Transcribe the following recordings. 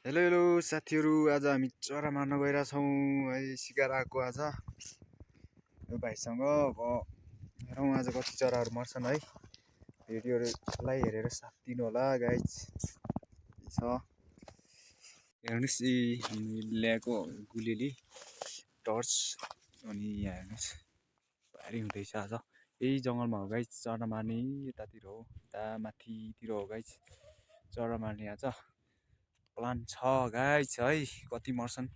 Hello hello साथीहरू, आज हामी चरा मार्न गइरहेछौँ है। सिकार आएको आज यो भाइसँग। अब हेरौँ आज कति चराहरू मर्छन् है। भिडियोलाई हेरेर साथ दिनु होला गाइज। छ हेर्नुहोस् हामीले ल्याएको गुलेली टर्च। अनि यहाँ हेर्नुहोस् भारी हुँदैछ आज। यही जङ्गलमा हो गाइज चरा मार्ने, यतातिर हो, यता माथितिर हो गाइज चरा मार्ने आज प्लान छ गाइज है। कति मर्छन्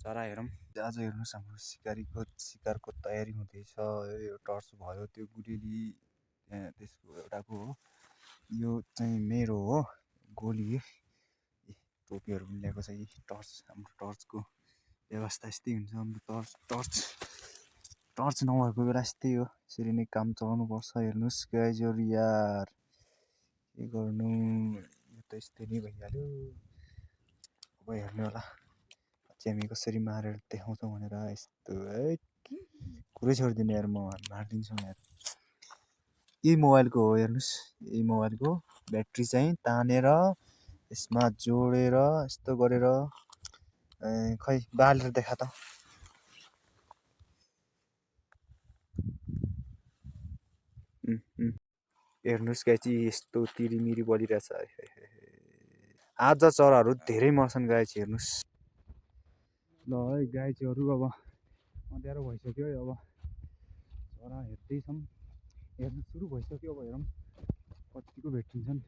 चरा हेरौँ आज। हेर्नुहोस् हाम्रो सिकारको तयारी हुँदैछ। यो टर्च भयो, त्यो गुलेली त्यसको एउटाको हो, यो चाहिँ मेरो हो गोली। टोपीहरू पनि ल्याएको छ। यी टर्च, हाम्रो टर्चको व्यवस्था यस्तै हुन्छ। हाम्रो टर्च नभएको बेला यस्तै हो, यसरी नै काम चलाउनु पर्छ। हेर्नुहोस् गाइजहरू यार, के गर्नु, यो त यस्तै नै भइहाल्यो। अब हेर्नु होला चाहिँ हामी कसरी मारेर देखाउँछौँ भनेर। यस्तो है कुरै छोडिदिनु यार, म मारिदिन्छु यार। यही मोबाइलको हो हेर्नुहोस्, यही मोबाइलको ब्याट्री चाहिँ तानेर यसमा जोडेर यस्तो गरेर खै बालेर देखा त। हेर्नुहोस् गाइज यस्तो तिरिमिरी बलिरहेछ। आज चराहरू धेरै मर्छन् गाइज, हेर्नुहोस् ल है गाइजहरू। अब अँध्यारो भइसक्यो है, अब चरा हेर्दैछौँ, हेर्नु सुरु भइसक्यो। अब हेरौँ कतिको भेटिन्छन्।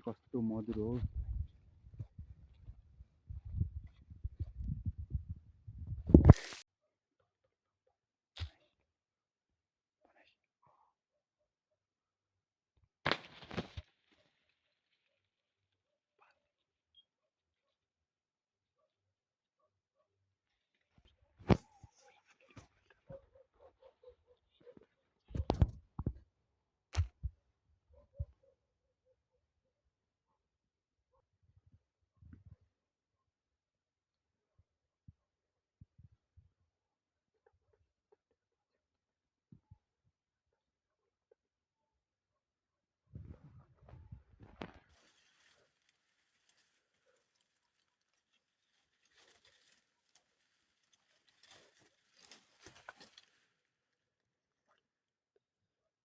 कस्तो मधुर हो।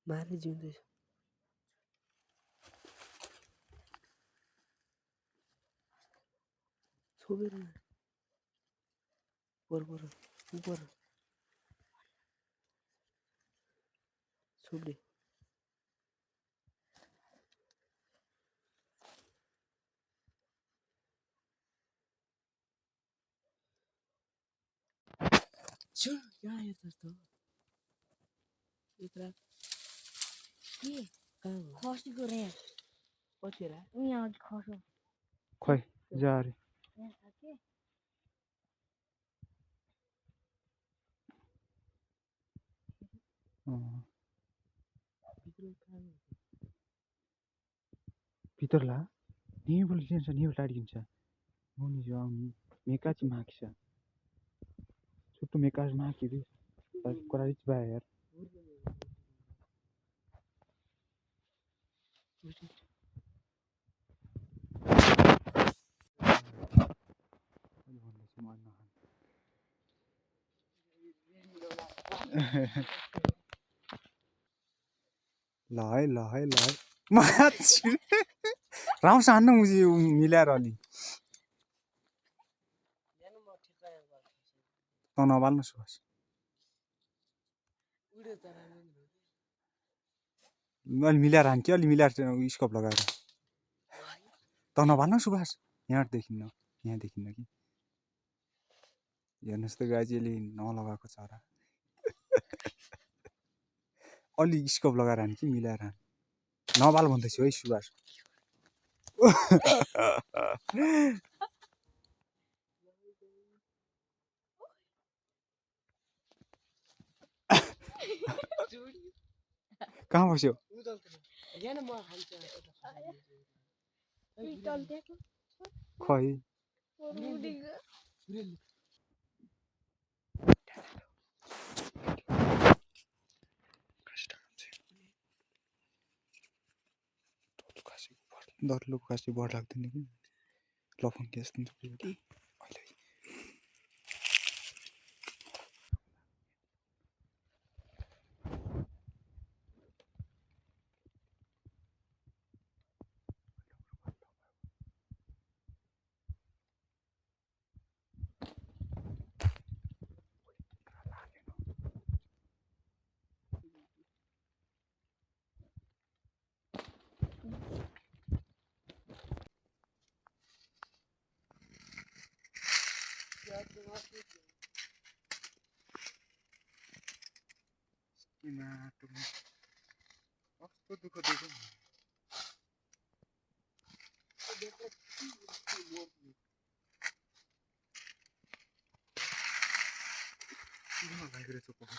मारे जिउँदैछ छोपेर ऊपर छोप्ने यहाँ हेर्नुहोस् त यत्र के कहाँ हो खसीको रे कतिखेर यहाँ खस्यो खै जा रे। भित्र ला नीबल लिन्छ, नीबल अडिन्छ नि जो मेकाची माकिसा చుట్టూ मेकाज माकिदि कोरारिच बा यार। ल है ल है ल है माछि राउँछ हान्नु मिलाएर अलि त नबाल्नु सुभाष। अलि मिलाएर हान्थ्यो, अलि मिलाएर स्कोप लगाएर त नबाल्नु सुभाष। यहाँ देखिन्न, यहाँ देखिन्न कि। हेर्नुहोस् त गाजीले नलगाएको चरा। अलि स्कोप लगाएर हान् कि मिलाएर हान्। नबाल भन्दैछु है सुभाष। कहाँ बस्यो खै दर्लो खासी बढ लाग्दैन कि। लफङ ग्यास पनि अहिले माटोमा कस्तो दुःख दिएको किन लागेको रहेछ